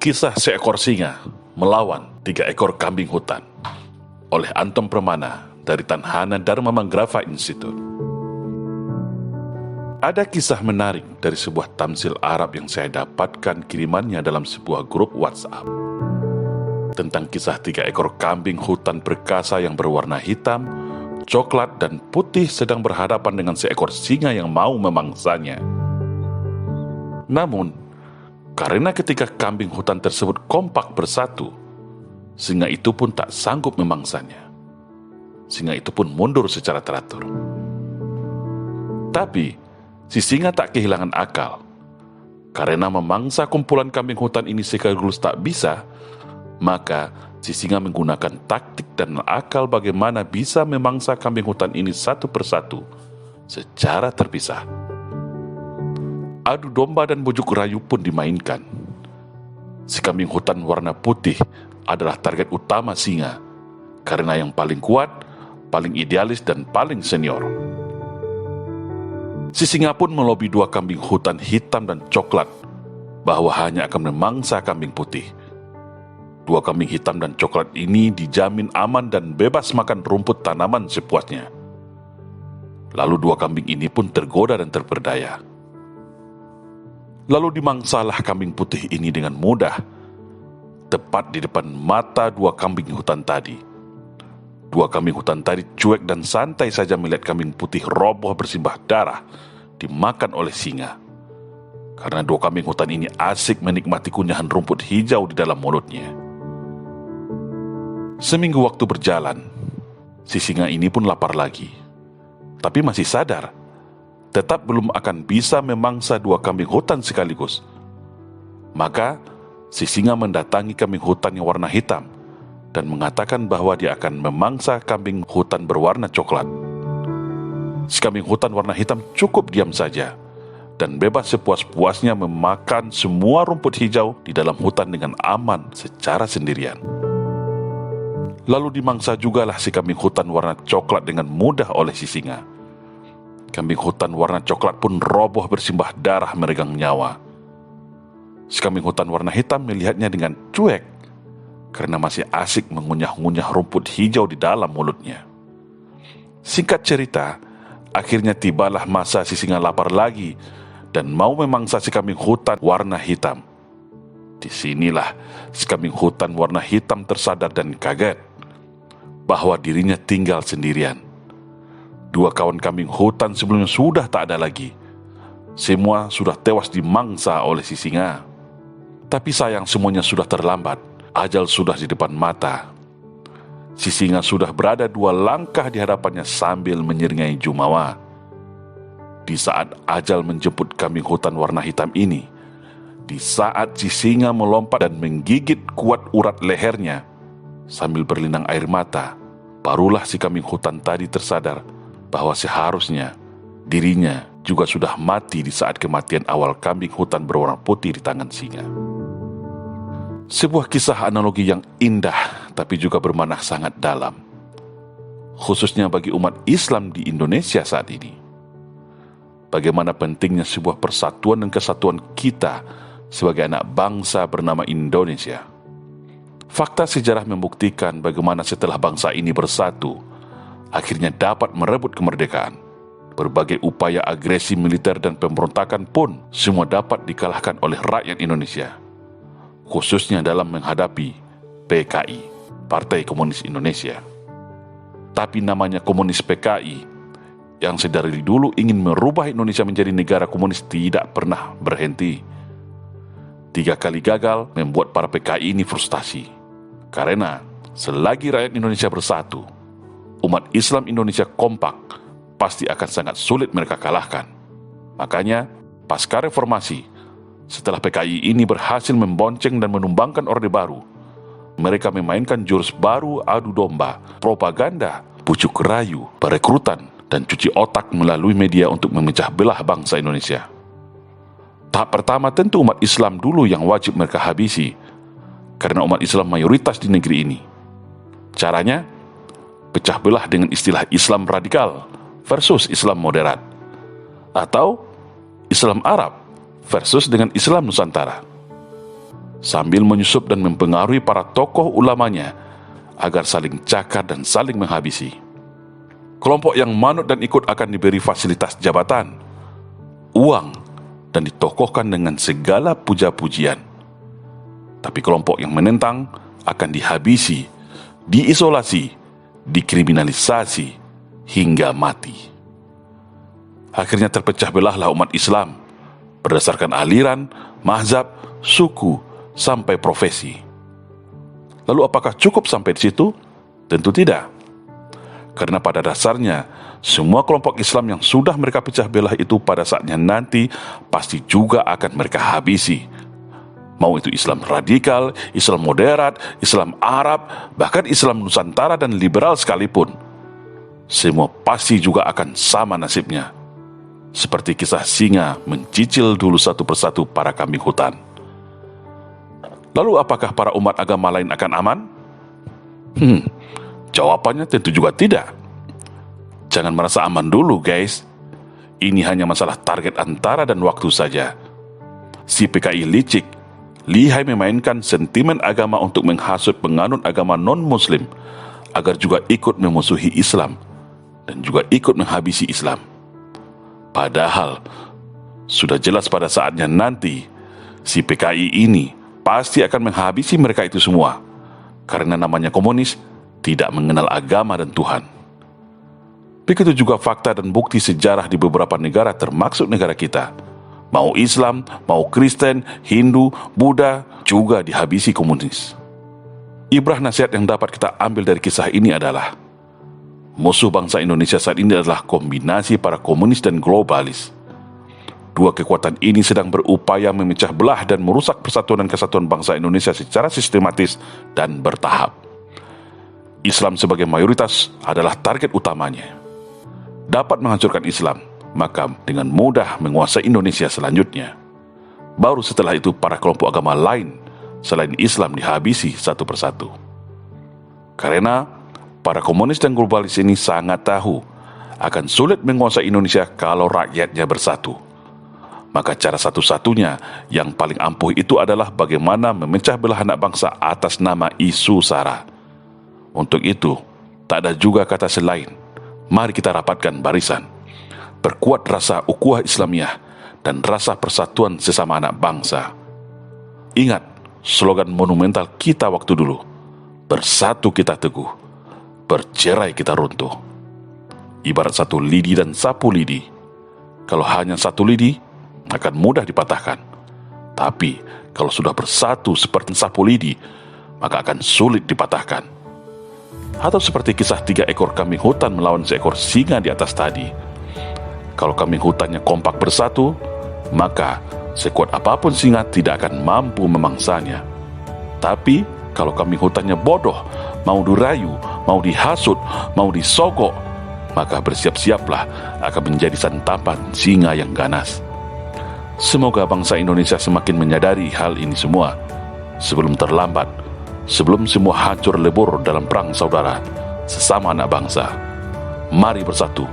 Kisah seekor singa melawan 3 ekor kambing hutan oleh Anton Permana dari Tanhana Dharma Manggrava Institute. Ada kisah menarik dari sebuah tamsil Arab yang saya dapatkan kirimannya dalam sebuah grup WhatsApp tentang kisah 3 ekor kambing hutan perkasa yang berwarna hitam, coklat, dan putih sedang berhadapan dengan seekor singa yang mau memangsanya. Namun, karena ketika kambing hutan tersebut kompak bersatu, singa itu pun tak sanggup memangsanya. Singa itu pun mundur secara teratur. Tapi, si singa tak kehilangan akal. Karena memangsa kumpulan kambing hutan ini sekaligus tak bisa, maka si singa menggunakan taktik dan akal bagaimana bisa memangsa kambing hutan ini satu persatu secara terpisah. Adu domba dan bujuk rayu pun dimainkan. Si kambing hutan warna putih adalah target utama singa, karena yang paling kuat, paling idealis, dan paling senior. Si singa pun melobi 2 kambing hutan hitam dan coklat bahwa hanya akan memangsa kambing putih. 2 kambing hitam dan coklat ini dijamin aman dan bebas makan rumput tanaman sepuasnya. Lalu 2 kambing ini pun tergoda dan terperdaya. Lalu dimangsalah kambing putih ini dengan mudah, tepat di depan mata 2 kambing hutan tadi. 2 kambing hutan tadi cuek dan santai saja melihat kambing putih roboh bersimbah darah dimakan oleh singa. Karena 2 kambing hutan ini asik menikmati kunyahan rumput hijau di dalam mulutnya. Seminggu waktu berjalan, si singa ini pun lapar lagi. Tapi masih sadar, tetap belum akan bisa memangsa 2 kambing hutan sekaligus. Maka, si singa mendatangi kambing hutan yang warna hitam dan mengatakan bahwa dia akan memangsa kambing hutan berwarna coklat. Si kambing hutan warna hitam cukup diam saja dan bebas sepuas-puasnya memakan semua rumput hijau di dalam hutan dengan aman secara sendirian. Lalu dimangsa jugalah si kambing hutan warna coklat dengan mudah oleh si singa. Kambing hutan warna coklat pun roboh bersimbah darah meregang nyawa. Si kambing hutan warna hitam melihatnya dengan cuek karena masih asik mengunyah-ngunyah rumput hijau di dalam mulutnya. Singkat cerita, akhirnya tibalah masa si singa lapar lagi dan mau memangsa si kambing hutan warna hitam. Disinilah si kambing hutan warna hitam tersadar dan kaget bahwa dirinya tinggal sendirian. 2 kawan kambing hutan sebelumnya sudah tak ada lagi. Semua sudah tewas dimangsa oleh si singa. Tapi sayang, semuanya sudah terlambat. Ajal sudah di depan mata. Si singa sudah berada 2 langkah di hadapannya sambil menyeringai jumawa. Di saat ajal menjemput kambing hutan warna hitam ini, di saat si singa melompat dan menggigit kuat urat lehernya sambil berlinang air mata, barulah si kambing hutan tadi tersadar bahwa seharusnya dirinya juga sudah mati di saat kematian awal kambing hutan berwarna putih di tangan singa. Sebuah kisah analogi yang indah tapi juga bermakna sangat dalam, khususnya bagi umat Islam di Indonesia saat ini. Bagaimana pentingnya sebuah persatuan dan kesatuan kita sebagai anak bangsa bernama Indonesia. Fakta sejarah membuktikan bagaimana setelah bangsa ini bersatu, akhirnya dapat merebut kemerdekaan. Berbagai upaya agresi militer dan pemberontakan pun semua dapat dikalahkan oleh rakyat Indonesia, khususnya dalam menghadapi PKI, Partai Komunis Indonesia. Tapi namanya komunis PKI yang sedari dulu ingin merubah Indonesia menjadi negara komunis tidak pernah berhenti. 3 kali gagal membuat para PKI ini frustasi. Karena selagi rakyat Indonesia bersatu, umat Islam Indonesia kompak, pasti akan sangat sulit mereka kalahkan. Makanya, pasca reformasi, setelah PKI ini berhasil membonceng dan menumbangkan Orde Baru, mereka memainkan jurus baru adu domba, propaganda, bujuk rayu, perekrutan, dan cuci otak melalui media untuk memecah belah bangsa Indonesia. Tahap pertama tentu umat Islam dulu yang wajib mereka habisi, karena umat Islam mayoritas di negeri ini. Caranya, pecah belah dengan istilah Islam radikal versus Islam moderat, atau Islam Arab versus dengan Islam Nusantara. sambil menyusup dan mempengaruhi para tokoh ulamanya agar saling cakar dan saling menghabisi. Kelompok yang manut dan ikut akan diberi fasilitas jabatan, uang, dan ditokohkan dengan segala puja-pujian. Tapi kelompok yang menentang akan dihabisi, diisolasi, dikriminalisasi, hingga mati. Akhirnya terpecah belahlah umat Islam berdasarkan aliran, mazhab, suku, sampai profesi. Lalu apakah cukup sampai di situ? Tentu tidak. Karena pada dasarnya, semua kelompok Islam yang sudah mereka pecah belah itu pada saatnya nanti pasti juga akan mereka habisi. Mau itu Islam radikal, Islam moderat, Islam Arab, bahkan Islam Nusantara dan liberal sekalipun. Semua pasti juga akan sama nasibnya. Seperti kisah singa mencicil dulu satu persatu para kambing hutan. Lalu apakah para umat agama lain akan aman? Jawabannya tentu juga tidak. Jangan merasa aman dulu, guys. Ini hanya masalah target antara dan waktu saja. Si PKI licik, lihai memainkan sentimen agama untuk menghasut penganut agama non-muslim agar juga ikut memusuhi Islam dan juga ikut menghabisi Islam. Padahal sudah jelas pada saatnya nanti si PKI ini pasti akan menghabisi mereka itu semua, karena namanya komunis tidak mengenal agama dan Tuhan. Begitu juga fakta dan bukti sejarah di beberapa negara termasuk negara kita. Mau Islam, mau Kristen, Hindu, Buddha juga dihabisi komunis. Ibrah nasihat yang dapat kita ambil dari kisah ini adalah musuh bangsa Indonesia saat ini adalah kombinasi para komunis dan globalis. Dua kekuatan ini sedang berupaya memecah belah dan merusak persatuan dan kesatuan bangsa Indonesia secara sistematis dan bertahap. Islam sebagai mayoritas adalah target utamanya. Dapat menghancurkan Islam, maka dengan mudah menguasai Indonesia selanjutnya. Baru setelah itu para kelompok agama lain selain Islam dihabisi satu persatu. Karena para komunis dan globalis ini sangat tahu akan sulit menguasai Indonesia kalau rakyatnya bersatu. Maka cara satu-satunya yang paling ampuh itu adalah bagaimana memecah belah anak bangsa atas nama isu SARA. Untuk itu, tak ada juga kata selain, mari kita rapatkan barisan, perkuat rasa ukhuwah Islamiyah dan rasa persatuan sesama anak bangsa. Ingat slogan monumental kita waktu dulu, bersatu kita teguh, bercerai kita runtuh. Ibarat satu lidi dan sapu lidi. Kalau hanya satu lidi, akan mudah dipatahkan. Tapi kalau sudah bersatu seperti sapu lidi, maka akan sulit dipatahkan. Atau seperti kisah 3 ekor kambing hutan melawan seekor singa di atas tadi. Kalau kambing hutannya kompak bersatu, maka sekuat apapun singa tidak akan mampu memangsanya. Tapi kalau kambing hutannya bodoh, mau dirayu, mau dihasut, mau disogok, maka bersiap-siaplah akan menjadi santapan singa yang ganas. Semoga bangsa Indonesia semakin menyadari hal ini semua sebelum terlambat, sebelum semua hancur lebur dalam perang saudara sesama anak bangsa. Mari bersatu